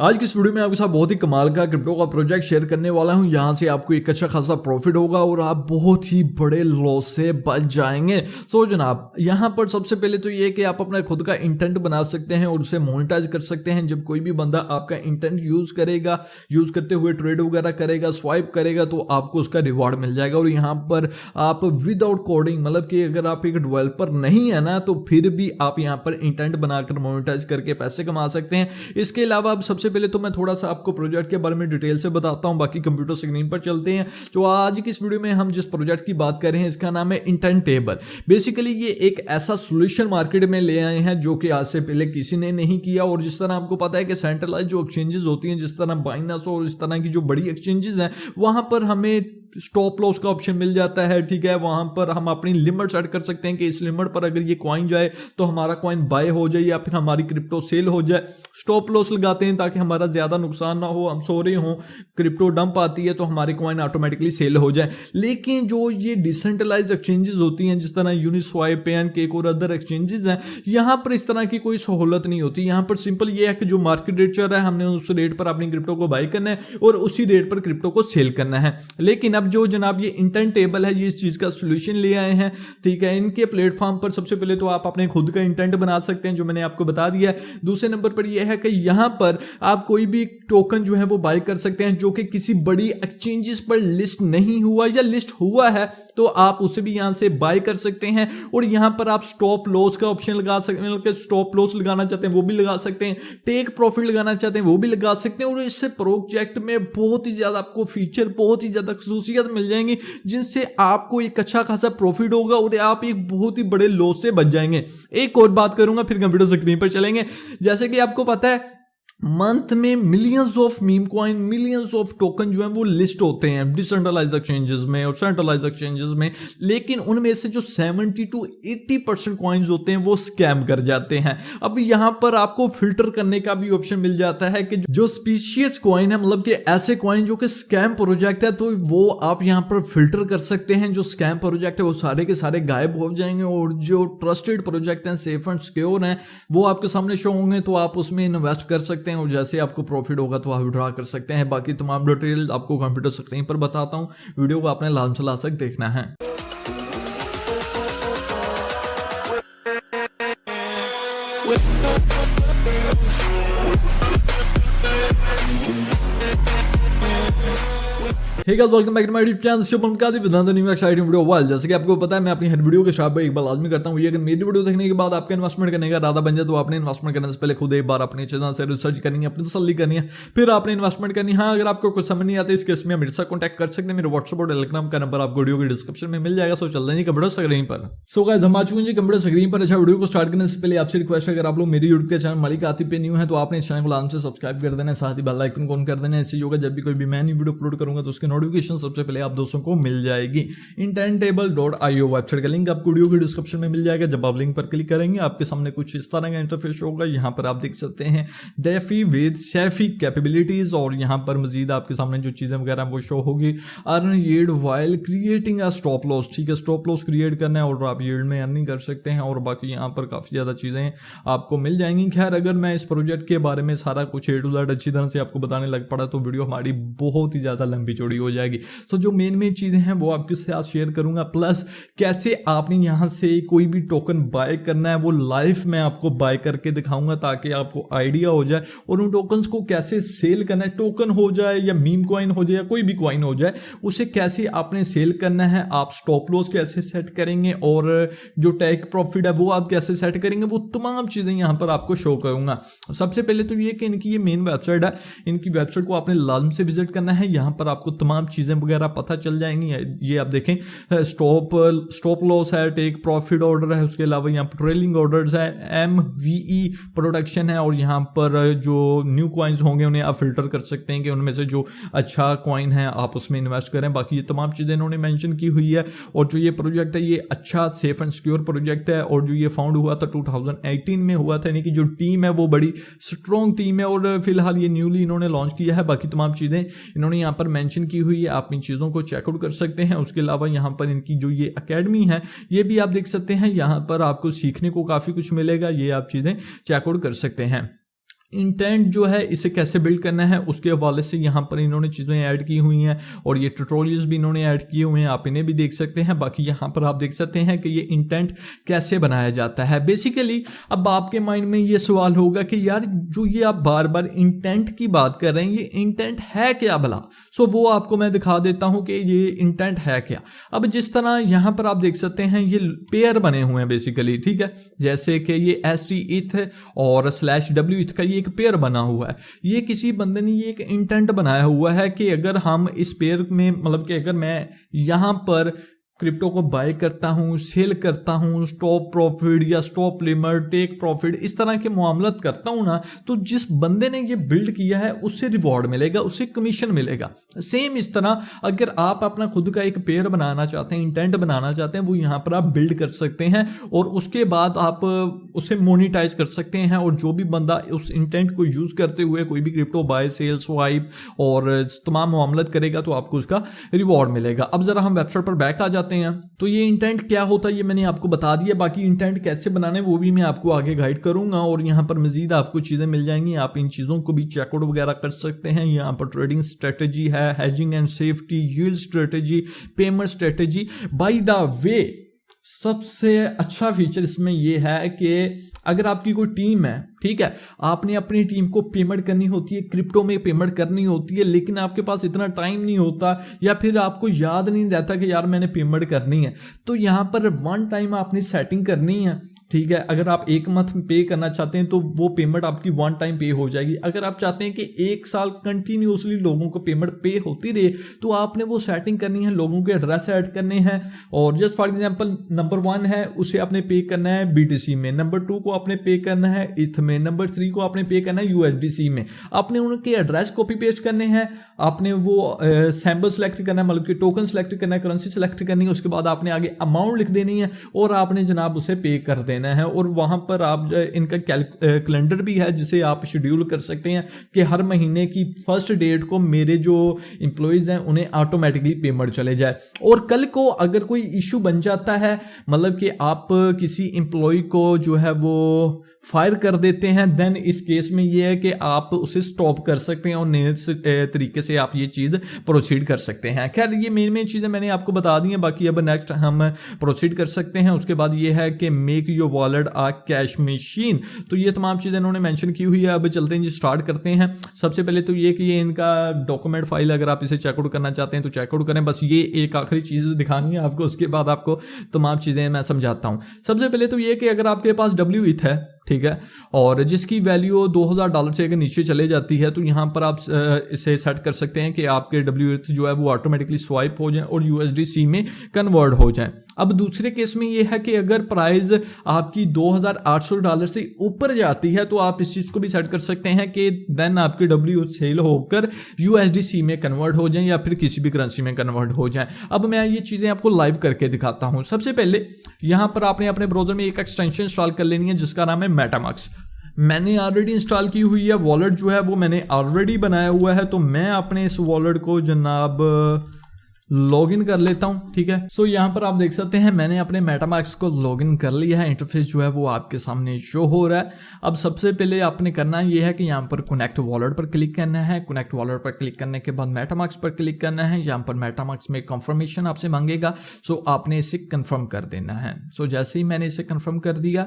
आज की इस वीडियो में आपके साथ बहुत ही कमाल का क्रिप्टो का प्रोजेक्ट शेयर करने वाला हूं। यहां से आपको एक अच्छा खासा प्रॉफिट होगा और आप बहुत ही बड़े लॉस से बच जाएंगे। सो जनाब, यहां पर सबसे पहले तो ये कि आप अपना खुद का इंटेंट बना सकते हैं और उसे मोनेटाइज कर सकते हैं। जब कोई भी बंदा आपका इंटेंट यूज करेगा, यूज करते हुए ट्रेड वगैरह करेगा, स्वाइप करेगा, तो आपको उसका रिवॉर्ड मिल जाएगा। और यहाँ पर आप विदाउट कोडिंग, मतलब कि अगर आप एक डेवलपर नहीं है ना, तो फिर भी आप यहाँ पर इंटेंट बनाकर मोनेटाइज करके पैसे कमा सकते हैं। इसके अलावा आप सबसे पहले तो मैं थोड़ा सा आपको प्रोजेक्ट के बारे में डिटेल से बताता हूं, बाकी कंप्यूटर स्क्रीन पर चलते हैं। तो आज की इस वीडियो में हम जिस प्रोजेक्ट की बात कर रहे हैं, इसका नाम है इंटेंटेबल। बेसिकली ये एक ऐसा सॉल्यूशन मार्केट में ले आए हैं जो कि आज से पहले किसी ने नहीं किया। और जिस तरह आपको पता है कि सेंट्रलाइज जो एक्सचेंजेस होती हैं, जिस तरह बाइनेंस और इस तरह की जो बड़ी एक्सचेंजेस हैं, वहां पर हमें स्टॉप लॉस का ऑप्शन मिल जाता है। ठीक है, वहां पर हम अपनी लिमिट सेट कर सकते हैं कि इस लिमिट पर अगर ये कॉइन जाए तो हमारा कॉइन बाय हो जाए या फिर हमारी क्रिप्टो सेल हो जाए। स्टॉप लॉस लगाते हैं ताकि हमारा ज्यादा नुकसान ना हो, हम सो रहे हो, क्रिप्टो डंप आती है तो हमारी कॉइन ऑटोमेटिकली सेल हो जाए। लेकिन जो ये डिसेंट्रलाइज एक्सचेंजेस होती हैं, जिस तरह यूनिस्वाइप, पैनकेक और अदर एक्सचेंजेस हैं, यहां पर इस तरह की कोई सहूलत नहीं होती। यहां पर सिंपल ये है कि जो मार्केट रेट चल रहा है, हमने उस रेट पर अपनी क्रिप्टो को बाय करना है और उसी रेट पर क्रिप्टो को सेल करना है। लेकिन अब जो जनाब ये इंटेंटेबल है, ये इस चीज का सोल्यूशन ले आए हैं। ठीक है, इनके प्लेटफॉर्म पर सबसे पहले तो आप अपने खुद का इंटेंट बना सकते हैं, जो मैंने आपको बता दिया है। दूसरे नंबर पर यह है कि यहां पर आप कोई भी टोकन जो है वो बाय कर सकते हैं जो कि किसी बड़ी एक्सचेंजेस पर लिस्ट नहीं हुआ, या लिस्ट हुआ है तो आप उसे भी यहां से बाय कर सकते हैं। और यहां पर आप स्टॉप लॉस का ऑप्शन लगा सकते हैं, मतलब स्टॉप लॉस लगाना चाहते हैं वो भी लगा सकते हैं, टेक प्रॉफिट लगाना चाहते हैं वो भी लगा सकते हैं। और इससे प्रोजेक्ट में बहुत ही ज्यादा आपको फीचर, बहुत ही ज्यादा खसूसियत मिल जाएंगी, जिनसे आपको एक अच्छा खासा प्रॉफिट होगा और आप एक बहुत ही बड़े लॉस से बच जाएंगे। एक और बात करूंगा फिर कंप्यूटर स्क्रीन पर चलेंगे। जैसे कि आपको पता है, मंथ में millions of meme coin, millions of token जो है वो लिस्ट होते हैं डिसेंट्रलाइज एक्सचेंजेस में और सेंट्रलाइज एक्सचेंजेस में। लेकिन उनमें से जो 70 to 80% कॉइन्स होते हैं वो स्कैम कर जाते हैं। अब यहां पर आपको फिल्टर करने का भी ऑप्शन मिल जाता है कि जो स्पीशियस कॉइन है, मतलब कि ऐसे कॉइन जो कि स्कैम प्रोजेक्ट है, तो वो आप यहां पर फिल्टर कर सकते हैं। जो स्कैम प्रोजेक्ट है वो सारे के सारे गायब हो जाएंगे और जो ट्रस्टेड प्रोजेक्ट हैं, सेफ एंड सिक्योर हैं, वो आपके सामने शो होंगे, तो आप उसमें इन्वेस्ट कर सकते हैं और जैसे आपको प्रॉफिट होगा तो आप विड्रॉ कर सकते हैं। बाकी तमाम डिटेल आपको कंप्यूटर स्क्रीन पर बताता हूं, वीडियो को आपने लास्ट से लास्ट तक देखना है। Hey guys, welcome back to my YouTube channel Shubham Kadi with another new exciting video. वाल जैसे कि आपको पता है, मैं अपनी हर वीडियो के साथ एक बार लाजमी करता हूं, ये अगर मेरी वीडियो देखने के बाद आपका इन्वेस्टमेंट करने का इरादा बन जाए तो आपने इन्वेस्टमेंट करने से पहले खुद एक बार अपनी चैनल से रिसर्च करनी है, अपनी तसल्ली करनी है, फिर आपने इन्वेस्टमेंट करनी है। हाँ, अगर आपको कुछ समझ नहीं आता इस केस में मेरे साथ कॉन्टैक्ट कर सकते हैं। मेरे व्हाट्सएप और टेलीग्राम का नंबर आपको वीडियो के डिस्क्रिप्शन में मिल जाएगा। सो चलते हैं कंप्यूटर स्क्रीन पर। सो गाइस, हम आ चुके हैं कंप्यूटर स्क्रीन पर। अच्छा, वीडियो को स्टार्ट करने से पहले आपसे रिक्वेस्ट है, अगर आप लोग मेरे यूट्यूब के चैनल मलिक आतिफ पे न्यू है तो आपने इस चैनल को आराम से सब्सक्राइब कर देना है, साथ ही बेल आइकन को ऑन कर देना है। इससे होगा जब भी कोई भी मैं नई वीडियो अपलोड करूंगा तो उसकी नोटिफिकेशन सबसे पहले आप दोस्तों को मिल जाएगी। intentable.io वेबसाइट का लिंक आपको वीडियो के डिस्क्रिप्शन में मिल जाएगा। जब आप लिंक पर क्लिक करेंगे आपके सामने कुछ इस तरह का इंटरफेस होगा। यहाँ पर आप देख सकते हैं डेफी विद शेफी कैपेबिलिटीज, और यहाँ पर मजीद आपके सामने जो चीजें वगैरह वो शो होगी। Earn yield while creating a stop loss. ठीक है, स्टॉप लॉस क्रिएट करना है और आप यील्ड में अर्निंग कर सकते हैं। और बाकी यहाँ पर काफी ज्यादा चीजें आपको मिल जाएंगी। खैर, अगर मैं इस प्रोजेक्ट के बारे में सारा कुछ A to Z अच्छी तरह से आपको बताने लग पड़ा तो वीडियो हमारी बहुत ही ज्यादा लंबी चौड़ी हो जाएगी। तो जो मेन चीजें हैं वो आपके साथ शेयर करूंगा, प्लस कैसे आपने यहां से कोई भी टोकन बाय करना है वो लाइव में आपको बाय करके दिखाऊंगा, ताकि आपको आइडिया हो जाए। और उन टोकन्स को कैसे सेल करना है, टोकन हो जाए या मीम कॉइन हो जाए या कोई भी कॉइन हो जाए, उसे कैसे आपने सेल करना है, आप स्टॉप लॉस कैसे सेट करेंगे और जो टेक प्रॉफिट है वो आप कैसे सेट करेंगे, वो तमाम चीजें यहां पर आपको शो करूंगा। सबसे पहले तो ये कि इनकी ये मेन वेबसाइट है, इनकी वेबसाइट को आपने लाजम से विजिट करना है। यहां पर आपको तमाम चीजें वगैरह पता चल जाएंगी। ये आप देखें, स्टॉप लॉस है, टेक प्रॉफिट ऑर्डर है, उसके अलावा यहाँ पर ट्रेलिंग ऑर्डर्स है, MVE प्रोडक्शन है, और यहाँ पर जो न्यू कॉइन्स होंगे उन्हें आप फिल्टर कर सकते हैं कि उनमें से जो अच्छा कॉइन है आप उसमें इन्वेस्ट करें। बाकी ये तमाम चीज़ें इन्होंने मेंशन की हुई है। और जो ये प्रोजेक्ट है ये अच्छा सेफ एंड सिक्योर प्रोजेक्ट है, और जो ये फाउंड हुआ था 2018 में हुआ था, यानी कि जो टीम है वो बड़ी स्ट्रॉन्ग टीम है, और फिलहाल ये न्यूली इन्होंने लॉन्च किया है। बाकी तमाम चीज़ें इन्होंने यहाँ पर मेंशन की हुई है, आप इन चीज़ों को चेकआउट कर सकते हैं। उसके अलावा यहाँ पर इनकी जो ये एकेडमी है ये भी आप देख सकते हैं, यहाँ पर आपको सीखने को काफ़ी कुछ मिलेगा, ये आप चीज़ें चेकआउट कर सकते हैं। इंटेंट जो है इसे कैसे बिल्ड करना है उसके हवाले से यहाँ पर इन्होंने चीज़ें ऐड की हुई हैं और ये ट्यूटोरियल्स भी इन्होंने ऐड किए हुए हैं, आप इन्हें भी देख सकते हैं। बाकी यहाँ पर आप देख सकते हैं कि ये इंटेंट कैसे बनाया जाता है। बेसिकली अब आपके माइंड में ये सवाल होगा कि यार जो ये आप बार बार इंटेंट की बात कर रहे हैं, ये इंटेंट है क्या भला? सो वो आपको मैं दिखा देता हूँ कि ये इंटेंट है क्या। अब जिस तरह यहाँ पर आप देख सकते हैं ये पेयर बने हुए हैं बेसिकली, ठीक है, जैसे कि ये ST ETH और /W ETH का ये एक पेयर बना हुआ है। ये किसी बंदे ने ये एक इंटेंट बनाया हुआ है कि अगर हम इस पेयर में, मतलब कि अगर मैं यहाँ पर क्रिप्टो को बाय करता हूँ, सेल करता हूँ, स्टॉप प्रॉफिट या स्टॉप लिमिट, टेक प्रॉफिट, इस तरह के मामला करता हूँ ना, तो जिस बंदे ने ये बिल्ड किया है उससे रिवॉर्ड मिलेगा, उससे कमीशन मिलेगा। सेम इस तरह अगर आप अपना खुद का एक पेयर बनाना चाहते हैं, इंटेंट बनाना चाहते हैं, वो यहाँ पर आप बिल्ड कर सकते हैं और उसके बाद आप उसे मोनिटाइज कर सकते हैं। और जो भी बंदा उस इंटेंट को यूज करते हुए कोई भी क्रिप्टो बाय, सेल, स्वाइप और तमाम मामला करेगा तो आपको उसका रिवॉर्ड मिलेगा। अब जरा हम वेबसाइट पर बैक आ जाते हैं। तो ये इंटेंट क्या होता है ये मैंने आपको बता दिया। बाकी इंटेंट कैसे बनाने वो भी मैं आपको आगे गाइड करूंगा और यहाँ पर मजीद आपको चीजें मिल जाएंगी, आप इन चीजों को भी चेकआउट वगैरह कर सकते हैं। यहाँ पर ट्रेडिंग स्ट्रेटेजी है, hedging and safety, yield strategy, payment strategy. By the way सबसे अच्छा फीचर इसमें यह है कि अगर आपकी कोई टीम है, ठीक है, आपने अपनी टीम को पेमेंट करनी होती है, क्रिप्टो में पेमेंट करनी होती है, लेकिन आपके पास इतना टाइम नहीं होता या फिर आपको याद नहीं रहता कि यार मैंने पेमेंट करनी है, तो यहाँ पर वन टाइम आपने सेटिंग करनी है, ठीक है। अगर आप एक मंथ पे करना चाहते हैं तो वो पेमेंट आपकी वन टाइम पे हो जाएगी। अगर आप चाहते हैं कि एक साल कंटिन्यूसली लोगों को पेमेंट पे होती रहे तो आपने वो सेटिंग करनी है, लोगों के एड्रेस ऐड करने हैं और जस्ट फॉर एग्जांपल नंबर 1 है उसे आपने पे करना है BTC में, नंबर 2 को आपने पे करना है ETH में, नंबर 3 को आपने पे करना है USDC में। आपने उनके एड्रेस कॉपी पेस्ट करने हैं, आपने वो सैम्पल सेलेक्ट करना है, मतलब कि टोकन सेलेक्ट करना है, करेंसी सेलेक्ट करनी है, उसके बाद आपने आगे अमाउंट लिख देनी है और आपने जनाब उसे पे कर देना है। और वहां पर आप इनका कैलेंडर भी है जिसे आप शेड्यूल कर सकते हैं कि हर महीने की फर्स्ट डेट को मेरे जो एम्प्लॉइज हैं उन्हें ऑटोमेटिकली पेमेंट चले जाए। और कल को अगर कोई इशू बन जाता है, मतलब कि आप किसी एम्प्लॉय को जो है वो फायर कर देते हैं, देन इस केस में ये है कि आप उसे स्टॉप कर सकते हैं और नए तरीके से आप ये चीज़ प्रोसीड कर सकते हैं। खैर ये मेन चीज़ें मैंने आपको बता दी हैं, बाकी अब नेक्स्ट हम प्रोसीड कर सकते हैं। उसके बाद ये है कि make your wallet a cash machine, तो ये तमाम चीज़ें इन्होंने मेंशन की हुई है। अब चलते हैं जी, स्टार्ट करते हैं। सबसे पहले तो ये कि ये इनका डॉक्यूमेंट फाइल, अगर आप इसे चेकआउट करना चाहते हैं तो चेकआउट करें, बस ये एक आखिरी चीज़ दिखानी है आपको, उसके बाद आपको तमाम चीज़ें मैं समझाता हूँ। सबसे पहले तो ये कि अगर आपके पास W ETH है, ठीक है, और जिसकी वैल्यू $2000 से अगर नीचे चले जाती है तो यहाँ पर आप इसे सेट कर सकते हैं कि आपके W ETH जो है वो ऑटोमेटिकली स्वाइप हो जाए और USDC में कन्वर्ट हो जाए। अब दूसरे केस में ये है कि अगर प्राइस आपकी $2800 से ऊपर जाती है तो आप इस चीज़ को भी सेट कर सकते हैं कि देन आपके W ETH सेल होकर USDC में कन्वर्ट हो जाए या फिर किसी भी करेंसी में कन्वर्ट हो जाए। अब मैं ये चीज़ें आपको लाइव करके दिखाता हूँ। सबसे पहले यहाँ पर आपने अपने ब्राउजर में एक एक्सटेंशन इंस्टॉल कर लेनी है जिसका नाम है मेटामास्क। मैंने ऑलरेडी इंस्टॉल की हुई है, वॉलेट जो है वो मैंने ऑलरेडी बनाया हुआ है, तो मैं अपने इस वॉलेट को जनाब लॉगिन कर लेता हूं, ठीक है। सो यहाँ पर आप देख सकते हैं मैंने अपने मेटामास्क को लॉगिन कर लिया है। इंटरफेस जो है वो आपके सामने शो हो रहा है। अब सबसे पहले आपने करना ये है कि यहाँ पर कनेक्ट वॉलेट पर क्लिक करना है। कनेक्ट वॉलेट पर क्लिक करने के बाद मेटामास्क पर क्लिक करना है। यहाँ पर मेटामास्क में कंफर्मेशन आपसे मांगेगा, सो आपने इसे कंफर्म कर देना है। सो जैसे ही मैंने इसे कंफर्म कर दिया,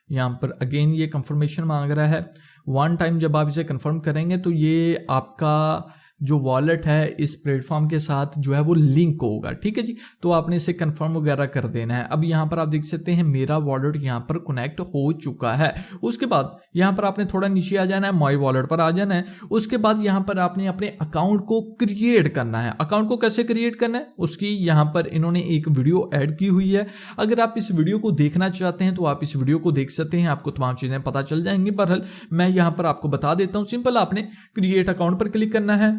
यहाँ पर अगेन ये कंफर्मेशन मांग रहा है। वन टाइम जब आप इसे कंफर्म करेंगे तो ये आपका जो वॉलेट है इस प्लेटफॉर्म के साथ जो है वो लिंक होगा, ठीक है जी। तो आपने इसे कंफर्म वगैरह कर देना है। अब यहाँ पर आप देख सकते हैं मेरा वॉलेट यहाँ पर कनेक्ट हो चुका है। उसके बाद यहाँ पर आपने थोड़ा नीचे आ जाना है, माई वॉलेट पर आ जाना है। उसके बाद यहाँ पर आपने अपने अकाउंट को क्रिएट करना है। अकाउंट को कैसे क्रिएट करना है उसकी यहाँ पर इन्होंने एक वीडियो ऐड की हुई है। अगर आप इस वीडियो को देखना चाहते हैं तो आप इस वीडियो को देख सकते हैं, आपको तमाम चीज़ें पता चल जाएंगी। बहरहाल मैं यहाँ पर आपको बता देता हूँ। सिंपल आपने क्रिएट अकाउंट पर क्लिक करना है।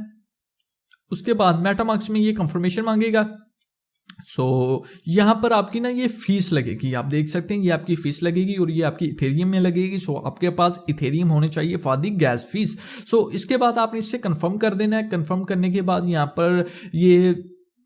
उसके बाद मेटामास्क में ये कंफर्मेशन मांगेगा। सो यहाँ पर आपकी ना ये फीस लगेगी, आप देख सकते हैं ये आपकी फीस लगेगी और ये आपकी इथेरियम में लगेगी। सो आपके पास इथेरियम होने चाहिए फॉर द गैस फीस। सो इसके बाद आपने इससे कंफर्म कर देना है। कंफर्म करने के बाद यहाँ पर ये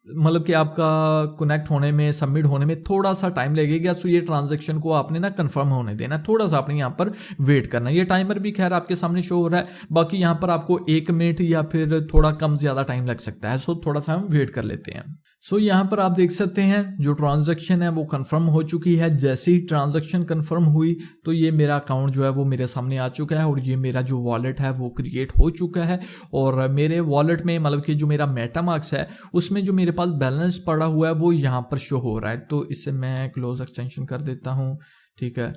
मतलब कि आपका कनेक्ट होने में, सबमिट होने में थोड़ा सा टाइम लगेगा। सो ये ट्रांजैक्शन को आपने ना कंफर्म होने देना, थोड़ा सा आपने यहाँ पर वेट करना। ये टाइमर भी खैर आपके सामने शो हो रहा है, बाकी यहाँ पर आपको 1 मिनट या फिर थोड़ा कम ज्यादा टाइम लग सकता है। सो थोड़ा सा हम वेट कर लेते हैं। सो यहाँ पर आप देख सकते हैं जो ट्रांजैक्शन है वो कंफर्म हो चुकी है। जैसे ही ट्रांजैक्शन कंफर्म हुई तो ये मेरा अकाउंट जो है वो मेरे सामने आ चुका है और ये मेरा जो वॉलेट है वो क्रिएट हो चुका है। और मेरे वॉलेट में मतलब कि जो मेरा मेटामास्क है उसमें जो मेरे पास बैलेंस पड़ा हुआ है वो यहाँ पर शो हो रहा है। तो इसे मैं क्लोज एक्सटेंशन कर देता हूँ, ठीक है।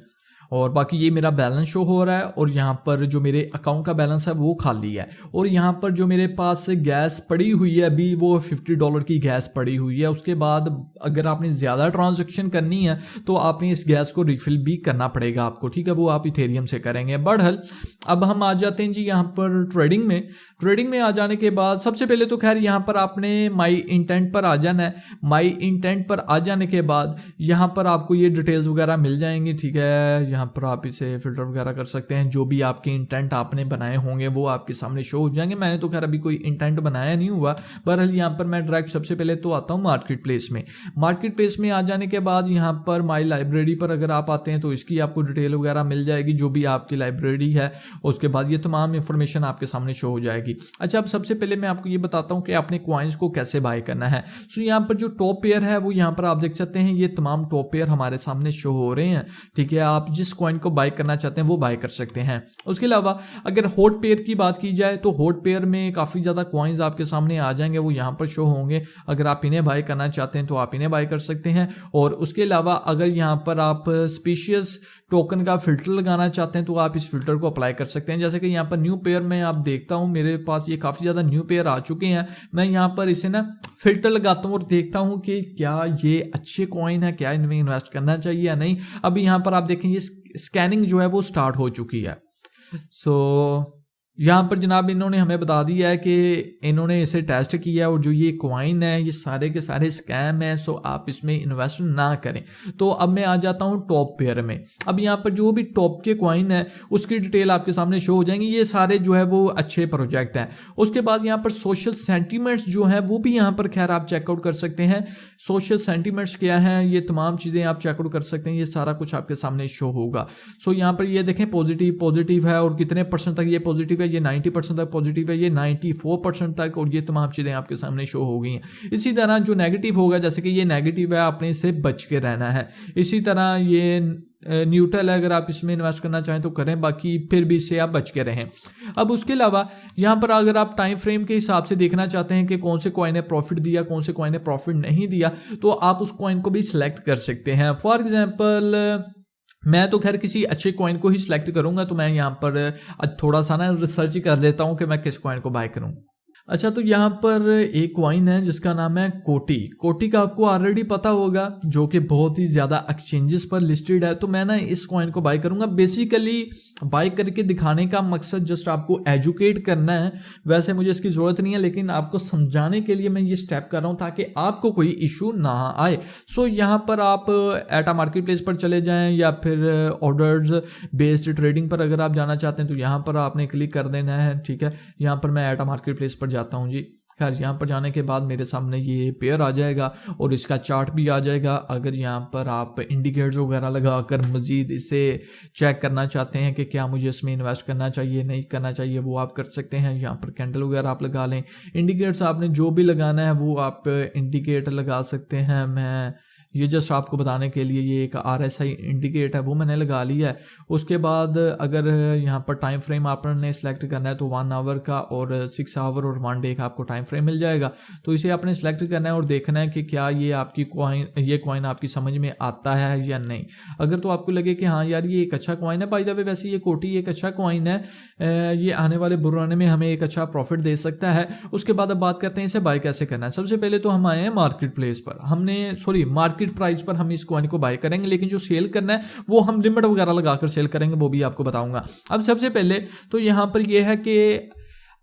और बाकी ये मेरा बैलेंस शो हो रहा है और यहाँ पर जो मेरे अकाउंट का बैलेंस है वो खाली है। और यहाँ पर जो मेरे पास गैस पड़ी हुई है अभी वो $50 की गैस पड़ी हुई है। उसके बाद अगर आपने ज़्यादा ट्रांजैक्शन करनी है तो आपने इस गैस को रिफिल भी करना पड़ेगा आपको, ठीक है। वो आप इथेरियम से करेंगे। बहरहाल अब हम आ जाते हैं जी यहाँ पर ट्रेडिंग में। ट्रेडिंग में आ जाने के बाद सबसे पहले तो खैर यहाँ पर आपने माई इंटेंट पर आ जाना है। माई इंटेंट पर आ जाने के बाद यहाँ पर आपको ये डिटेल्स वगैरह मिल जाएंगी, ठीक है। यहाँ पर आप इसे फिल्टर वगैरह कर सकते हैं। जो भी आपके इंटेंट आपने बनाए होंगे वो आपके सामने शो हो जाएंगे। मैंने तो खैर अभी कोई इंटेंट बनाया नहीं हुआ। बहरहाल यहाँ पर मैं डायरेक्ट सबसे पहले तो आता हूँ मार्केट प्लेस में। मार्केट प्लेस में आ जाने के बाद यहाँ पर माई लाइब्रेरी पर अगर आप आते हैं तो इसकी आपको डिटेल वगैरह मिल जाएगी, जो भी आपकी लाइब्रेरी है। उसके बाद ये तमाम इंफॉर्मेशन आपके सामने शो हो जाएगी। अच्छा, अब सबसे पहले मैं आपको ये बताता हूँ कि आपने कॉइन्स को कैसे बाय करना है। सो यहाँ पर जो टॉप पेयर है वो यहाँ पर आप देख सकते हैं, ये तमाम टॉप पेयर हमारे सामने शो हो रहे हैं, ठीक है। आप जिस कॉइन को बाय करना चाहते हैं वो बाय कर सकते हैं। उसके अलावा अगर हॉट पेयर की बात की जाए तो हॉट पेयर में काफ़ी ज़्यादा कॉइन्स आपके सामने आ जाएंगे, वो यहाँ पर शो होंगे। अगर आप इन्हें बाय करना चाहते हैं तो आप इन्हें बाय कर सकते हैं। और उसके अलावा अगर यहाँ पर आप स्पीशियस टोकन का फिल्टर लगाना चाहते हैं तो आप इस फिल्टर को अप्लाई कर सकते हैं। जैसे कि यहाँ पर न्यू पेयर में आप देखता हूँ मेरे पास ये काफ़ी ज़्यादा न्यू पेयर आ चुके हैं। मैं यहाँ पर इसे ना फिल्टर लगाता हूँ और देखता हूँ कि क्या ये अच्छे कॉइन है, क्या इनमें इन्वेस्ट करना चाहिए या नहीं। अभी यहाँ पर आप देखें ये स्कैनिंग जो है वो स्टार्ट हो चुकी है। सो यहाँ पर जनाब इन्होंने हमें बता दिया है कि इन्होंने इसे टेस्ट किया और जो ये कॉइन है ये सारे के सारे स्कैम है। सो आप इसमें इन्वेस्ट ना करें। तो अब मैं आ जाता हूँ टॉप पेयर में। अब यहाँ पर जो भी टॉप के कॉइन है उसकी डिटेल आपके सामने शो हो जाएंगी। ये सारे जो है वो अच्छे प्रोजेक्ट हैं। उसके बाद यहाँ पर सोशल सेंटीमेंट्स जो है वो भी यहाँ पर खैर आप चेकआउट कर सकते हैं। सोशल सेंटीमेंट्स क्या है, ये तमाम चीज़ें आप चेकआउट कर सकते हैं। ये सारा कुछ आपके सामने शो होगा। सो यहाँ पर ये देखें पॉजिटिव है और कितने परसेंट तक ये पॉजिटिव है, ये 90% तक पॉजिटिव है, ये 94% तक, और ये तमाम चीज़ें आपके सामने शो हो गई हैं। इसी तरह जो नेगेटिव होगा, जैसे कि ये नेगेटिव है, आपने इससे बच के रहना है। इसी तरह ये न्यूट्रल है, अगर आप इसमें इन्वेस्ट करना चाहें तो करें, बाकी फिर भी इससे आप बच के रहें। अब उसके अलावा यहाँ पर अगर आप टाइम फ्रेम के हिसाब से देखना चाहते हैं कि कौन से कॉइन ने प्रॉफिट दिया, कौन से कॉइन ने प्रॉफिट नहीं दिया, तो आप उस कॉइन को भी सिलेक्ट कर सकते हैं। फॉर एग्जाम्पल मैं तो खैर किसी अच्छे कॉइन को ही सिलेक्ट करूंगा, तो मैं यहाँ पर थोड़ा सा ना रिसर्च कर लेता हूँ कि मैं किस कॉइन को बाय करूँ। अच्छा, तो यहाँ पर एक कॉइन है जिसका नाम है कोटी। कोटी का आपको ऑलरेडी पता होगा, जो कि बहुत ही ज़्यादा एक्सचेंजेस पर लिस्टेड है। तो मैं ना इस कॉइन को बाय करूँगा। बेसिकली बाय करके दिखाने का मकसद जस्ट आपको एजुकेट करना है। वैसे मुझे इसकी ज़रूरत नहीं है, लेकिन आपको समझाने के लिए मैं ये स्टेप कर रहा हूँ ताकि आपको कोई इशू ना आए। सो यहाँ पर आप एटा मार्केट प्लेस पर चले जाएँ या फिर ऑर्डर्स बेस्ड ट्रेडिंग पर अगर आप जाना चाहते हैं तो यहाँ पर आपने क्लिक कर देना है, ठीक है। यहाँ पर मैं एटा मार्केट प्लेस पर जाता हूँ जी। खैर यहाँ पर जाने के बाद मेरे सामने ये पेयर आ जाएगा और इसका चार्ट भी आ जाएगा। अगर यहाँ पर आप इंडिकेटर्स वगैरह लगाकर मज़ीद इसे चेक करना चाहते हैं कि क्या मुझे इसमें इन्वेस्ट करना चाहिए नहीं करना चाहिए, वो आप कर सकते हैं। यहाँ पर कैंडल वगैरह आप लगा लें। इंडिकेटर्स आपने जो भी लगाना है वो आप इंडिकेटर लगा सकते हैं। मैं ये जस्ट आपको बताने के लिए ये एक RSI इंडिकेट है वो मैंने लगा लिया है। उसके बाद अगर यहाँ पर टाइम फ्रेम आपने सेलेक्ट करना है तो 1 आवर का और 6 आवर और 1 डे का आपको टाइम फ्रेम मिल जाएगा। तो इसे आपने सेलेक्ट करना है और देखना है कि क्या ये आपकी ये कॉइन आपकी समझ में आता है या नहीं। अगर तो आपको लगे कि हाँ यार ये एक अच्छा कॉइन है, बाय द वे वैसे ये कोटी एक अच्छा कॉइन है, ये आने वाले बुराने में हमें एक अच्छा प्रॉफिट दे सकता है। उसके बाद अब बात करते हैं इसे बाय कैसे करना है। सबसे पहले तो हम आए हैं मार्केट प्लेस पर, मार्केट प्राइस पर हम इस कॉइन को बाय करेंगे, लेकिन जो सेल करना है वो हम लिमिट वगैरह लगाकर सेल करेंगे, वो भी आपको बताऊंगा। अब सबसे पहले तो यहां पर यह है कि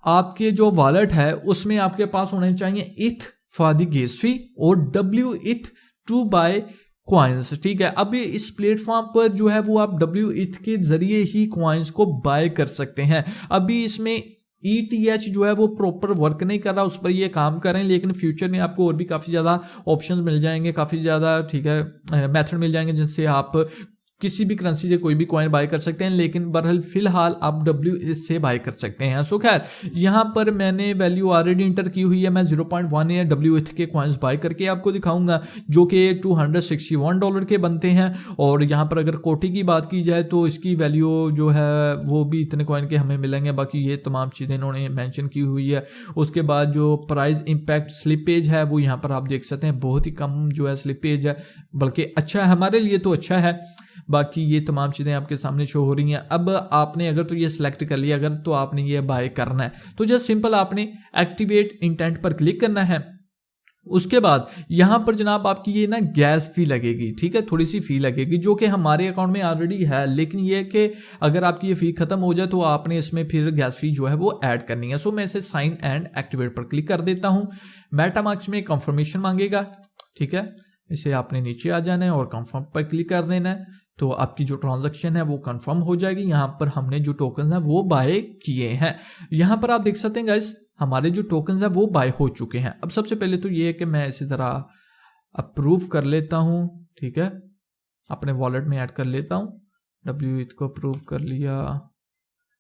आपके जो वॉलेट है उसमें आपके पास होने चाहिए ETH फॉर द गैस फी और WETH टू बाय कॉइन्स, ठीक है। अभी इस प्लेटफॉर्म पर जो है वो आप WETH के जरिए ही कॉइन्स को बाय कर सकते हैं। अभी इसमें ETH जो है वो प्रॉपर वर्क नहीं कर रहा, उस पर ये काम करें, लेकिन फ्यूचर में आपको और भी काफ़ी ज़्यादा ऑप्शंस मिल जाएंगे, काफ़ी ज़्यादा ठीक है मेथड मिल जाएंगे जिससे आप किसी भी करेंसी से कोई भी कॉइन बाय कर सकते हैं, लेकिन बहरहाल फिलहाल आप WS से बाय कर सकते हैं। सो खैर यहाँ पर मैंने वैल्यू ऑलरेडी इंटर की हुई है, मैं 0.1 WH के कॉइन्स बाय करके आपको दिखाऊंगा जो कि $261 के बनते हैं। और यहाँ पर अगर कोटी की बात की जाए तो इसकी वैल्यू जो है वो भी इतने कॉइन के हमें मिलेंगे, बाकी ये तमाम चीज़ें इन्होंने मेंशन की हुई है। उसके बाद जो प्राइस इंपैक्ट स्लिपेज है वो यहाँ पर आप देख सकते हैं, बहुत ही कम जो है स्लिपेज है, बल्कि अच्छा है, हमारे लिए तो अच्छा है। बाकी ये तमाम चीज़ें आपके सामने शो हो रही हैं। अब आपने अगर तो ये सिलेक्ट कर लिया, अगर तो आपने ये बाय करना है तो जस्ट सिंपल आपने एक्टिवेट इंटेंट पर क्लिक करना है। उसके बाद यहाँ पर जनाब आपकी ये ना गैस फी लगेगी, ठीक है, थोड़ी सी फी लगेगी जो कि हमारे अकाउंट में ऑलरेडी है, लेकिन ये कि अगर आपकी ये फी खत्म हो जाए तो आपने इसमें फिर गैस फी जो है वो ऐड करनी है। सो मैं इसे साइन एंड एक्टिवेट पर क्लिक कर देता हूँ। मेटामास्क में कंफर्मेशन मांगेगा, ठीक है, इसे आपने नीचे आ जाना है और कंफर्म पर क्लिक कर देना है, तो आपकी जो ट्रांजैक्शन है वो कंफर्म हो जाएगी। यहाँ पर हमने जो टोकन है वो बाय किए हैं। यहाँ पर आप देख सकते हैं गाइस हमारे जो टोकन है वो बाय हो चुके हैं। अब सबसे पहले तो ये है कि मैं इसे ज़रा अप्रूव कर लेता हूँ, ठीक है, अपने वॉलेट में ऐड कर लेता हूँ। WH को अप्रूव कर लिया,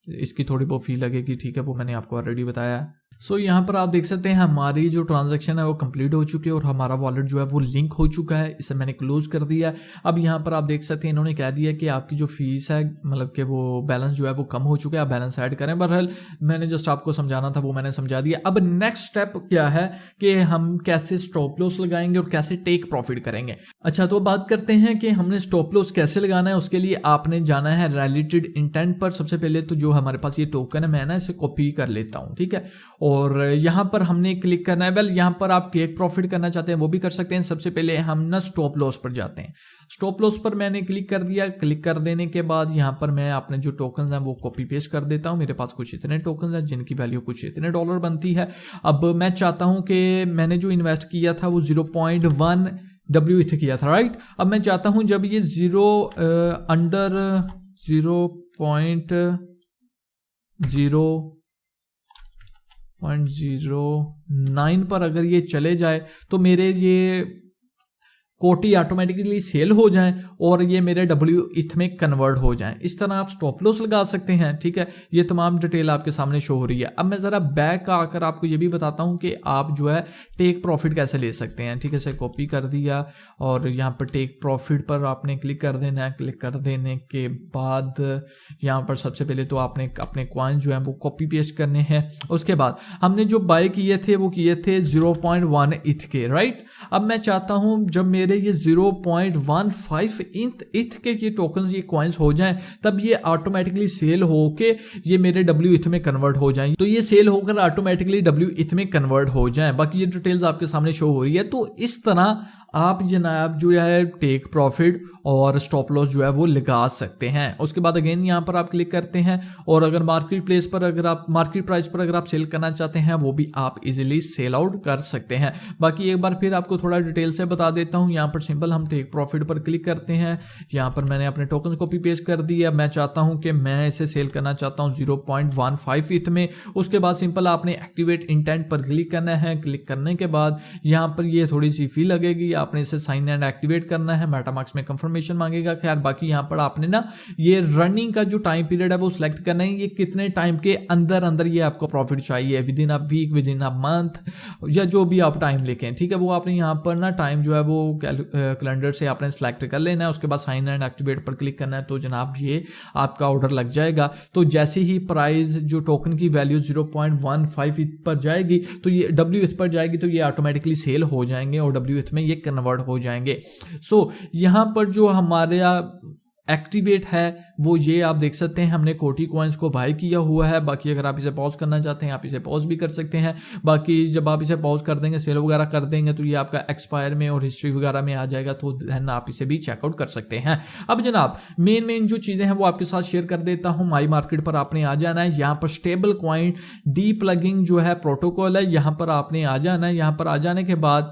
इसकी थोड़ी बहुत फी लगेगी, ठीक है, वो मैंने आपको ऑलरेडी बताया। सो यहाँ पर आप देख सकते हैं हमारी जो ट्रांजैक्शन है वो कंप्लीट हो चुकी है और हमारा वॉलेट जो है वो लिंक हो चुका है, इसे मैंने क्लोज कर दिया। अब यहाँ पर आप देख सकते हैं इन्होंने कह दिया कि आपकी जो फीस है मतलब कि वो बैलेंस जो है वो कम हो चुका है, आप बैलेंस ऐड करें। बहरहाल मैंने जस्ट आपको समझाना था वो मैंने समझा दिया। अब नेक्स्ट स्टेप क्या है कि हम कैसे स्टॉप लॉस लगाएंगे और कैसे टेक प्रॉफिट करेंगे। अच्छा, तो बात करते हैं कि हमने स्टॉप लॉस कैसे लगाना है। उसके लिए आपने जाना है रिलेटेड इंटेंट पर। सबसे पहले तो जो हमारे पास ये टोकन है मैं ना इसे कॉपी कर लेता हूँ, ठीक है, और यहाँ पर हमने क्लिक करना है। वेल यहाँ पर आप टेक प्रॉफिट करना चाहते हैं वो भी कर सकते हैं। सबसे पहले हम ना स्टॉप लॉस पर जाते हैं। स्टॉप लॉस पर मैंने क्लिक कर दिया। क्लिक कर देने के बाद यहाँ पर मैं अपने जो टोकन हैं वो कॉपी पेस्ट कर देता हूँ। मेरे पास कुछ इतने टोकन हैं जिनकी वैल्यू कुछ इतने डॉलर बनती है। अब मैं चाहता हूँ कि मैंने जो इन्वेस्ट किया था वो 0.1 WH किया था, राइट। अब मैं चाहता हूँ जब ये अंडर 0.09 पर अगर ये चले जाए तो मेरे ये कोटी ऑटोमेटिकली सेल हो जाएं और ये मेरे WH में कन्वर्ट हो जाएं। इस तरह आप स्टॉप लॉस लगा सकते हैं, ठीक है। ये तमाम डिटेल आपके सामने शो हो रही है। अब मैं ज़रा बैक आकर आपको ये भी बताता हूँ कि आप जो है टेक प्रॉफिट कैसे ले सकते हैं, ठीक है। इसे कॉपी कर दिया और यहाँ पर टेक प्रॉफिट पर आपने क्लिक कर देना है। क्लिक कर देने के बाद यहाँ पर सबसे पहले तो आपने अपने कॉइन जो है वो कॉपी पेस्ट करने हैं। उसके बाद हमने जो बाय किए थे वो किए थे 0.1 ETH के, राइट। अब मैं चाहता हूँ जब मेरे ये 0.15 ETH के ये टोकन्स ये कॉइन्स हो जाएं तब ये ऑटोमेटिकली सेल होके ये मेरे WH में कन्वर्ट हो जाएं। तो ये सेल होकर ऑटोमेटिकली WH में कन्वर्ट हो जाएं। बाकी ये डिटेल्स आपके सामने शो हो रही है। तो इस तरह आप जनाब जो है टेक प्रॉफिट और स्टॉप लॉस जो है वो लगा सकते हैं। उसके बाद अगेन यहाँ पर आप क्लिक करते हैं और अगर मार्केट प्लेस पर अगर आप मार्केट प्राइस पर अगर आप सेल करना चाहते हैं वो भी आप इजीली सेल आउट कर सकते हैं। बाकी एक बार फिर आपको थोड़ा डिटेल से बता देता हूँ। यहाँ पर सिंपल हम टेक प्रॉफिट पर क्लिक करते हैं। यहाँ पर मैंने अपने टोकन कॉपी पेस्ट कर दिया। मैं चाहता हूँ कि मैं इसे सेल करना चाहता हूँ 0.15 ETH में। उसके बाद सिंपल आपने एक्टिवेट इंटेंट पर क्लिक करना है। क्लिक करने के बाद यहाँ पर ये थोड़ी सी फी लगेगी, आपने इसे साइन एंड एक्टिवेट करना है। मेटामास्क में कंफर्मेशन मांगेगा। खैर बाकी यहाँ पर आपने ना ये रनिंग का जो टाइम पीरियड है वो सिलेक्ट करना है, ये कितने टाइम के अंदर अंदर ये आपको प्रॉफिट चाहिए, within a week, within a month, या जो भी आप टाइम लेके, ठीक है। वो आपने यहाँ पर ना टाइम जो है वो कैलेंडर से आपने सेलेक्ट कर लेना है। उसके बाद साइन एंड एक्टिवेट पर क्लिक करना है तो जनाब ये आपका ऑर्डर लग जाएगा। तो जैसे ही प्राइस जो टोकन की वैल्यू 0.15 ETH पर जाएगी तो ये WH पर जाएगी तो ये ऑटोमेटिकली सेल हो जाएंगे और WH में ये कन्वर्ट हो जाएंगे। सो यहाँ पर जो हमारे एक्टिवेट है वो ये आप देख सकते हैं, हमने कोटी कॉइन्स को बाय किया हुआ है। बाकी अगर आप इसे पॉज करना चाहते हैं आप इसे पॉज भी कर सकते हैं। बाकी जब आप इसे पॉज कर देंगे, सेल वगैरह कर देंगे तो ये आपका एक्सपायर में और हिस्ट्री वगैरह में आ जाएगा, तो देन आप इसे भी चेकआउट कर सकते हैं। अब जनाब मेन जो चीज़ें हैं वो आपके साथ शेयर कर देता हूँ। माई मार्केट पर आपने आ जाना है। यहाँ पर स्टेबल कॉइन डीप्लगिंग जो है प्रोटोकॉल है, यहाँ पर आपने आ जाना है। यहाँ पर आ जाने के बाद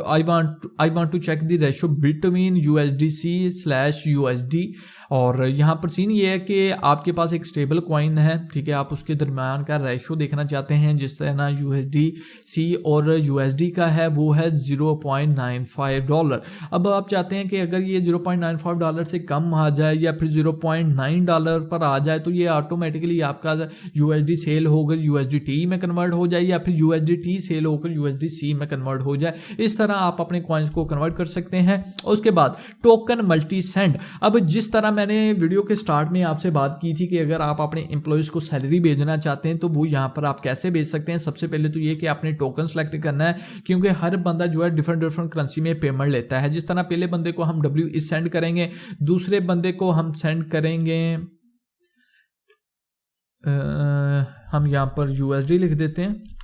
I want to check the ratio between USDC/ USD। और यहाँ पर सीन ये है कि आपके पास एक स्टेबल कॉइन है, ठीक है, आप उसके दरमियान का रेशो देखना चाहते हैं, जिस तरह ना USDC और USD का है वो है $0.95। अब आप चाहते हैं कि अगर ये $0.95 से कम आ जाए या फिर $0.9 पर आ जाए तो ये ऑटोमेटिकली आपका USD सेल होकर USDT में कन्वर्ट हो जाए या फिर USDT सेल होकर USDC में कन्वर्ट हो जाए। इस तरह आप अपने कॉइन्स को कन्वर्ट कर सकते हैं। उसके बाद टोकन मल्टी सेंड। अब जिस तरह मैंने वीडियो के स्टार्ट में आपसे बात की थी कि अगर आप अपने एम्प्लॉयज़ को सैलरी भेजना चाहते हैं तो वो यहाँ पर आप कैसे भेज सकते हैं। सबसे पहले तो ये कि आपने टोकन सेलेक्ट करना है, क्योंकि हर बंदा जो है डिफरेंट करेंसी में पेमेंट लेता है। जिस तरह पहले बंदे को हम WE सेंड करेंगे, दूसरे बंदे को हम सेंड करेंगे हम यहाँ पर USD लिख देते हैं।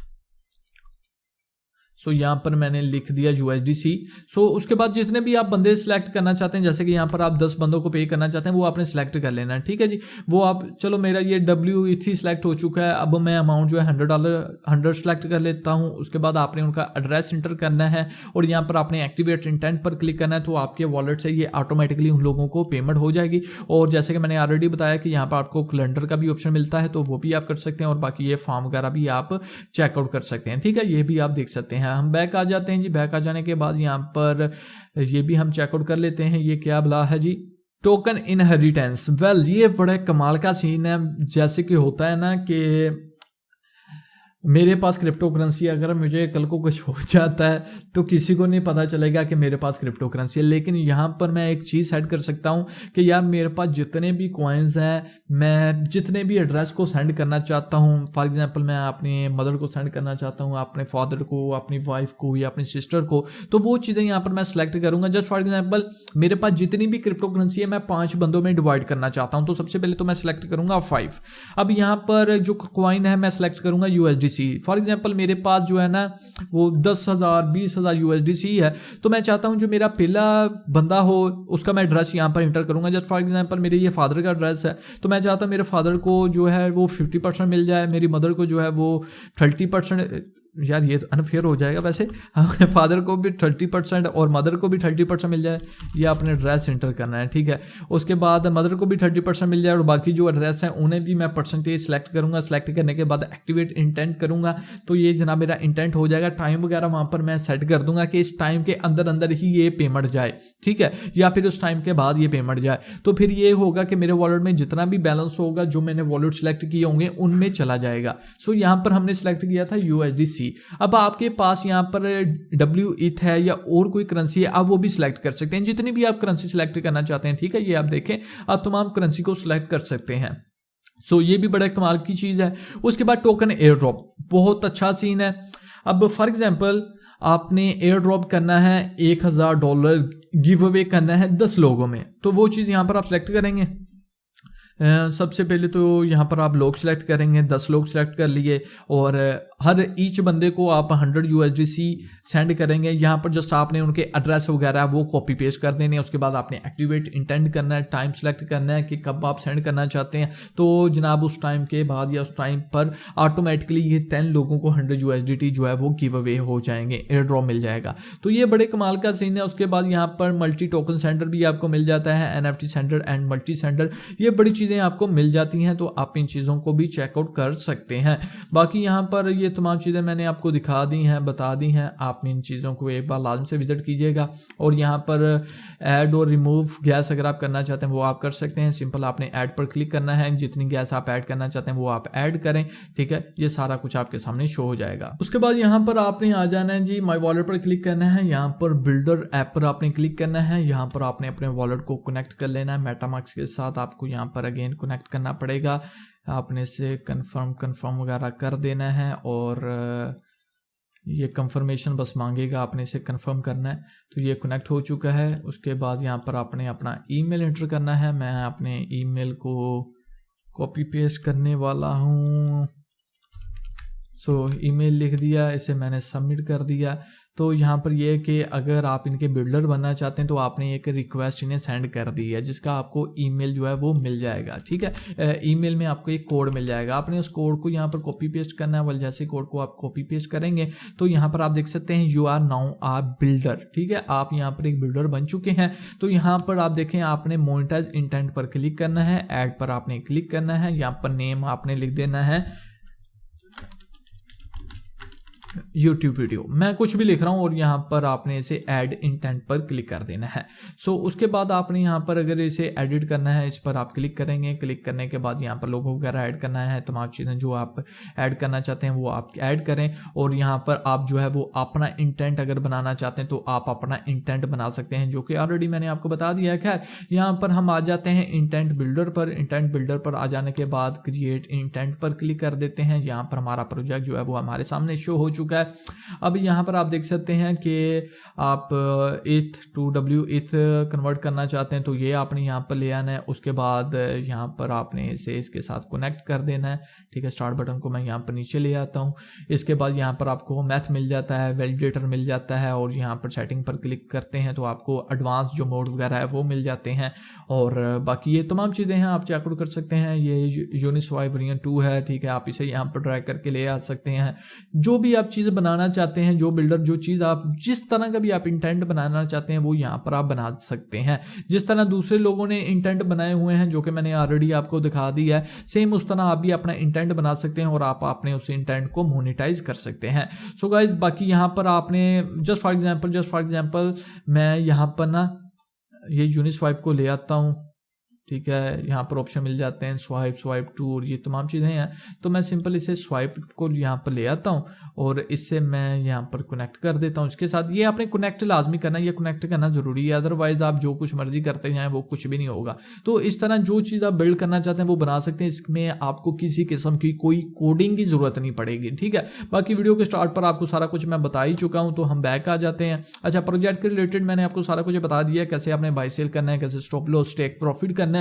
सो यहाँ पर मैंने लिख दिया USDC। सो उसके बाद जितने भी आप बंदे सिलेक्ट करना चाहते हैं, जैसे कि यहाँ पर आप 10 बंदों को पे करना चाहते हैं, वो आपने सिलेक्ट कर लेना है, ठीक है जी। वो आप चलो मेरा ये WE सिलेक्ट हो चुका है। अब मैं अमाउंट जो है $100 सिलेक्ट कर लेता हूँ। उसके बाद आपने उनका एड्रेस इंटर करना है और यहाँ पर आपने एक्टिवेट इंटेंट पर क्लिक करना है, तो आपके वॉलेट से ये ऑटोमेटिकली उन लोगों को पेमेंट हो जाएगी। और जैसे कि मैंने ऑलरेडी बताया कि यहाँ पर आपको कैलेंडर का भी ऑप्शन मिलता है, तो वो भी आप कर सकते हैं और बाकी ये फॉर्म वगैरह भी आप चेकआउट कर सकते हैं, ठीक है, ये भी आप देख सकते हैं। हम बैक आ जाते हैं जी। बैक आ जाने के बाद यहाँ पर ये भी हम चेकआउट कर लेते हैं। ये क्या बला है जी, टोकन इनहेरिटेंस। वेल ये बड़े कमाल का सीन है। जैसे कि होता है ना कि मेरे पास क्रिप्टो करेंसी, अगर मुझे कल को कुछ हो जाता है तो किसी को नहीं पता चलेगा कि मेरे पास क्रिप्टो करेंसी है। लेकिन यहाँ पर मैं एक चीज़ सेट कर सकता हूँ कि यार मेरे पास जितने भी कॉइन्स हैं, मैं जितने भी एड्रेस को सेंड करना चाहता हूँ, फॉर एग्जांपल मैं अपने मदर को सेंड करना चाहता हूँ, अपने फादर को, अपनी वाइफ को या अपनी सिस्टर को, तो वो चीज़ें यहाँ पर मैं सेलेक्ट करूँगा। जस्ट फॉर एग्जाम्पल मेरे पास जितनी भी क्रिप्टो करेंसी है मैं 5 बंदों में डिवाइड करना चाहता हूँ, तो सबसे पहले तो मैं सेलेक्ट करूँगा 5। अब यहाँ पर जो कॉइन है मैं सेलेक्ट करूँगा USDC। फॉर एग्जांपल मेरे पास जो है ना वो 10,000 20,000 USDC है, तो मैं चाहता हूं जो मेरा पहला बंदा हो उसका मैं एड्रेस यहां पर इंटर करूंगा। जस्ट फॉर एग्जांपल मेरे ये फादर का एड्रेस है, तो मैं चाहता हूं मेरे फादर को जो है वो 50% मिल जाए, मेरी मदर को जो है वो 30%। यार ये तो अनफेयर हो जाएगा वैसे, फादर को भी 30% और मदर को भी 30% मिल जाए। ये अपने एड्रेस इंटर करना है, ठीक है। उसके बाद मदर को भी 30% मिल जाए और बाकी जो एड्रेस हैं उन्हें भी मैं परसेंटेज सेलेक्ट करूंगा। सेलेक्ट करने के बाद एक्टिवेट इंटेंट करूंगा, तो ये जनाब मेरा इंटेंट हो जाएगा। टाइम वगैरह वहाँ पर मैं सेट कर दूंगा कि इस टाइम के अंदर ही ये पेमेंट जाए, ठीक है, या फिर उस टाइम के बाद ये पेमेंट जाए। तो फिर ये होगा कि मेरे वॉलेट में जितना भी बैलेंस होगा जो मैंने वॉलेट सेलेक्ट किए होंगे उनमें चला जाएगा। सो यहाँ पर हमने सेलेक्ट किया था USDC। अब आपके पास यहाँ पर WETH है या और कोई करेंसी है, आप वो भी सिलेक्ट कर सकते हैं, जितनी भी आप करेंसी सिलेक्ट करना चाहते हैं, ठीक है। ये आप देखें, आप तमाम करेंसी को सिलेक्ट कर सकते हैं। सो ये भी बड़ा कमाल की चीज़ है। उसके बाद टोकन एयर ड्रॉप, बहुत अच्छा सीन है। अब फॉर एग्जांपल आपने एयर ड्रॉप करना है $1000 गिव अवे करना है 10 लोगों में, तो वो चीज़ यहाँ पर आप सिलेक्ट करेंगे। सबसे पहले तो यहाँ पर आप लोग सेलेक्ट करेंगे, 10 लोग सेलेक्ट कर लिए और हर ईच बंदे को आप 100 USDC सेंड करेंगे। यहाँ पर जस्ट आपने उनके एड्रेस वगैरह वो कॉपी पेस्ट कर देने। उसके बाद आपने एक्टिवेट इंटेंट करना है, टाइम सेलेक्ट करना है कि कब आप सेंड करना चाहते हैं, तो जनाब उस टाइम के बाद या उस टाइम पर ऑटोमेटिकली ये 10 लोगों को 100 USDT जो है वो गिव अवे हो जाएंगे, एयर ड्रॉप मिल जाएगा। तो ये बड़े कमाल का सीन है। उसके बाद यहाँ पर मल्टी टोकन सेंडर भी आपको मिल जाता है, NFT sender and multi sender, ये बड़ी चीज़ें आपको मिल जाती हैं, तो आप इन चीज़ों को भी चेकआउट कर सकते हैं। बाकी यहाँ पर ये तमाम चीज़ें मैंने आपको दिखा दी हैं, बता दी हैं। आप इन चीज़ों को एक बार लाजम से विजिट कीजिएगा। और यहाँ पर ऐड और रिमूव गैस अगर आप करना चाहते हैं वो आप कर सकते हैं। सिंपल आपने ऐड पर क्लिक करना है, जितनी गैस आप ऐड करना चाहते हैं वो आप ऐड करें, ठीक है। ये सारा कुछ आपके सामने शो हो जाएगा। उसके बाद यहाँ पर आपने आ जाना है जी, माई वॉलेट पर क्लिक करना है। यहाँ पर बिल्डर ऐप पर आपने क्लिक करना है। यहाँ पर आपने अपने वॉलेट को कनेक्ट कर लेना है मेटामास्क के साथ। आपको यहाँ पर अगेन कनेक्ट करना पड़ेगा, आपने इसे कंफर्म वगैरह कर देना है और ये कंफर्मेशन बस मांगेगा, आपने इसे कंफर्म करना है। तो ये कनेक्ट हो चुका है। उसके बाद यहाँ पर आपने अपना ईमेल एंटर करना है। मैं अपने ईमेल को कॉपी पेस्ट करने वाला हूँ। सो ईमेल लिख दिया, इसे मैंने सबमिट कर दिया। तो यहाँ पर ये है कि अगर आप इनके बिल्डर बनना चाहते हैं तो आपने एक रिक्वेस्ट इन्हें सेंड कर दी है, जिसका आपको ईमेल जो है वो मिल जाएगा, ठीक है। ईमेल में आपको एक कोड मिल जाएगा, आपने उस कोड को यहाँ पर कॉपी पेस्ट करना है। जैसे कोड को आप कॉपी पेस्ट करेंगे तो यहाँ पर आप देख सकते हैं you are now a builder, ठीक है, आप यहाँ पर एक बिल्डर बन चुके हैं। तो यहाँ पर आप देखें आपने मोनेटाइज इंटेंट पर क्लिक करना है, ऐड पर आपने क्लिक करना है, यहाँ पर नेम आपने लिख देना है YouTube वीडियो, मैं कुछ भी लिख रहा हूं और यहाँ पर आपने इसे ऐड इंटेंट पर क्लिक कर देना है। सो उसके बाद आपने यहाँ पर अगर इसे एडिट करना है, इस पर आप क्लिक करेंगे, क्लिक करने के बाद यहाँ पर लोगो वगैरह ऐड करना है, तमाम चीज़ें जो आप ऐड करना चाहते हैं वो आप ऐड करें। और यहाँ पर आप जो है वो अपना इंटेंट अगर बनाना चाहते हैं तो आप अपना इंटेंट बना सकते हैं, जो कि ऑलरेडी मैंने आपको बता दिया है। खैर यहाँ पर हम आ जाते हैं इंटेंट बिल्डर पर। इंटेंट बिल्डर पर आ जाने के बाद क्रिएट इंटेंट पर क्लिक कर देते हैं। यहाँ पर हमारा प्रोजेक्ट जो है वो हमारे सामने शो हो चुका है। अब यहाँ पर आप देख सकते हैं कि आप ETH to WETH कन्वर्ट करना चाहते हैं तो ये आपने यहाँ पर ले आना है। उसके बाद यहाँ पर आपने इसे इसके साथ कनेक्ट कर देना है, ठीक है। स्टार्ट बटन को मैं यहाँ पर नीचे ले आता हूँ। इसके बाद यहाँ पर आपको मैथ मिल जाता है, वैलिडेटर मिल जाता है, और यहाँ पर सेटिंग पर क्लिक करते हैं तो आपको एडवांस जो मोड वगैरह है वो मिल जाते हैं। और बाकी ये तमाम चीज़ें हैं, आप चेकआउट कर सकते हैं। ये यूनिस्वाइप वर्जन 2 है, ठीक है, आप इसे यहाँ पर ड्रैग करके ले आ सकते हैं। जो भी आप चीज़ बनाना चाहते हैं, जो बिल्डर जो चीज़ आप जिस तरह का भी आप इंटेंट बनाना चाहते हैं वो यहाँ पर आप बना सकते हैं। जिस तरह दूसरे लोगों ने इंटेंट बनाए हुए हैं जो कि मैंने ऑलरेडी आपको दिखा दिया है, सेम उस तरह आप भी अपना इंटेंट बना सकते हैं और आप अपने उस इंटेंट को मोनेटाइज कर सकते हैं। सो गाइज बाकी यहाँ पर आपने जस्ट फॉर एग्जांपल मैं यहाँ पर ना ये यूनिस्वाइप को ले आता हूँ, ठीक है। यहाँ पर ऑप्शन मिल जाते हैं स्वाइप 2 और ये तमाम चीज़ें हैं। तो मैं सिंपल इसे स्वाइप को यहाँ पर ले आता हूँ और इससे मैं यहाँ पर कनेक्ट कर देता हूँ इसके साथ। ये आपने कनेक्ट लाजमी करना है, ये कनेक्ट करना जरूरी है, अदरवाइज आप जो कुछ मर्जी करते हैं वो कुछ भी नहीं होगा। तो इस तरह जो चीज़ आप बिल्ड करना चाहते हैं वो बना सकते हैं, इसमें आपको किसी किस्म की कोई कोडिंग की जरूरत नहीं पड़ेगी, ठीक है। बाकी वीडियो के स्टार्ट पर आपको सारा कुछ मैं बता ही चुका हूँ। तो हम बैक आ जाते हैं। अच्छा, प्रोजेक्ट के रिलेटेड मैंने आपको सारा कुछ बता दिया, कैसे आपने बाय सेल करना है, कैसे स्टॉप लॉस टेक प्रॉफिट करना है।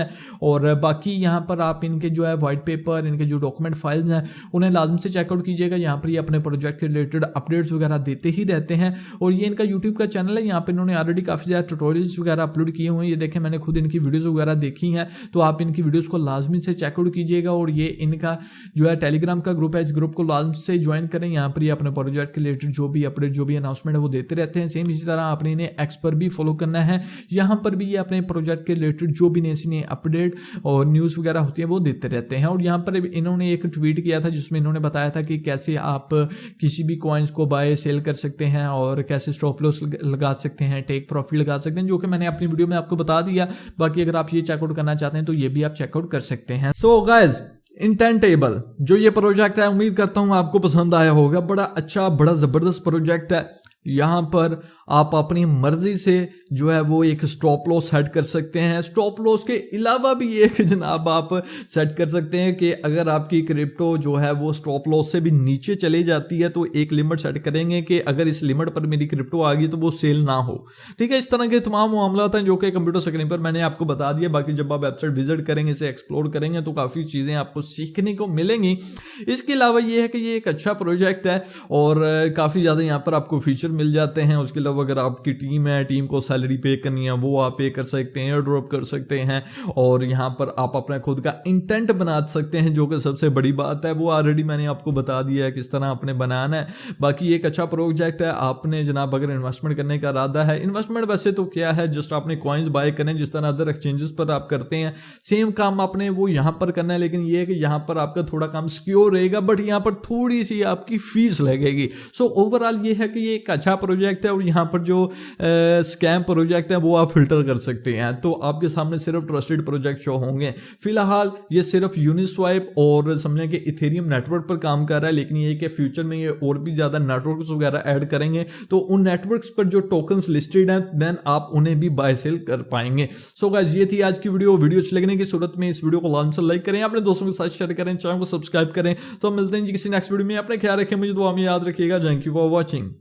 और बाकी यहाँ पर आप इनके जो है व्हाइट पेपर, इनके जो डॉक्यूमेंट फाइल्स हैं उन्हें लाजम से चेकआउट कीजिएगा। यहाँ पर ये अपने प्रोजेक्ट के रिलेटेड अपडेट्स वगैरह देते ही रहते हैं। और ये इनका यूट्यूब का चैनल है, यहाँ पर इन्होंने ऑलरेडी काफ़ी ज़्यादा ट्यूटोरियल्स वगैरह अपलोड किए हुए हैं। ये देखें, मैंने खुद इनकी वीडियोज़ वगैरह देखी हैं, तो आप इनकी वीडियोज़ को लाजमी से चेकआउट कीजिएगा। और ये इनका जो है टेलीग्राम का ग्रुप है, इस ग्रुप को लाजम से ज्वाइन करें। यहाँ पर ये अपने प्रोजेक्ट के रिलेटेड जो भी अपडेट, जो भी अनाउंसमेंट है वो देते रहते हैं। सेम इसी तरह आपने इन्हें एक्स पर भी फॉलो करना है, यहाँ पर भी ये अपने प्रोजेक्ट के रिलेटेड जो भी नई अपडेट और न्यूज़ वगैरह होती है वो देते रहते हैं। और यहाँ पर इन्होंने एक ट्वीट किया था जिसमें इन्होंने बताया था कि कैसे आप किसी भी कॉइन्स को बाय सेल कर सकते हैं और कैसे स्टॉप लॉस लगा सकते हैं, टेक प्रॉफिट लगा सकते हैं, जो कि मैंने अपनी वीडियो में आपको बता दिया। बाकी अगर आप ये चेकआउट करना चाहते हैं तो ये भी आप चेकआउट कर सकते हैं। सो गाइज, इंटेंटेबल जो ये प्रोजेक्ट है, उम्मीद करता हूँ आपको पसंद आया होगा। बड़ा अच्छा, बड़ा ज़बरदस्त प्रोजेक्ट है। यहाँ पर आप अपनी मर्जी से जो है वो एक स्टॉप लॉस सेट कर सकते हैं। स्टॉप लॉस के अलावा भी एक जनाब आप सेट कर सकते हैं कि अगर आपकी क्रिप्टो जो है वो स्टॉप लॉस से भी नीचे चली जाती है तो एक लिमिट सेट करेंगे कि अगर इस लिमिट पर मेरी क्रिप्टो आ गई तो वो सेल ना हो, ठीक है। इस तरह के तमाम मामला हैं जो कि कंप्यूटर स्क्रीन पर मैंने आपको बता दिया। बाकी जब आप वेबसाइट विजिट करेंगे, इसे एक्सप्लोर करेंगे तो काफ़ी चीज़ें आपको सीखने को मिलेंगी। इसके अलावा ये है कि ये एक अच्छा प्रोजेक्ट है और काफ़ी ज़्यादा यहाँ पर आपको फीचर मिल जाते हैं। उसके अलावा अगर आपकी टीम है, टीम को सैलरी पे करनी है वो आप पे कर सकते हैं, एयर ड्रॉप कर सकते हैं और यहाँ पर आप अपना खुद का इंटेंट बना सकते हैं, जो कि सबसे बड़ी बात है। वो ऑलरेडी मैंने आपको बता दिया है किस तरह आपने बनाना है। बाकी एक अच्छा प्रोजेक्ट है। आपने जनाब अगर इन्वेस्टमेंट करने का इरादा है, इन्वेस्टमेंट वैसे तो क्या है, जस्ट आपने कॉइन्स बाय करने जिस तरह अदर एक्सचेंजेस पर आप करते हैं, सेम काम आपने वो यहाँ पर करना है। लेकिन ये है कि यहाँ पर आपका थोड़ा काम सिक्योर रहेगा, बट यहाँ पर थोड़ी सी आपकी फीस लगेगी। सो ओवरऑल ये है कि ये एक अच्छा प्रोजेक्ट है और यहाँ पर जो स्कैम प्रोजेक्ट है वो आप फिल्टर कर सकते हैं। तो आपके सामने सिर्फ ट्रस्टेड प्रोजेक्ट शो होंगे। फिलहाल ये सिर्फ यूनिस्वाइप और समझें कि इथेरियम नेटवर्क पर काम कर रहा है, लेकिन ये कि फ्यूचर में ये और भी ज़्यादा नेटवर्क्स वगैरह ऐड करेंगे तो उन नेटवर्क्स पर जो टोकन्स लिस्टेड हैं देन आप उन्हें भी बाय सेल कर पाएंगे। सो गाइस, ये थी आज की वीडियो अच्छी लगने की सूरत में इस वीडियो को लाजमी से लाइक करें, अपने दोस्तों के साथ शेयर करें, चैनल को सब्सक्राइब करें। तो मिलते हैं जी किसी नेक्स्ट वीडियो में। अपने ख्याल रखें, मुझे दुआ में याद रखिएगा। Thank you for watching.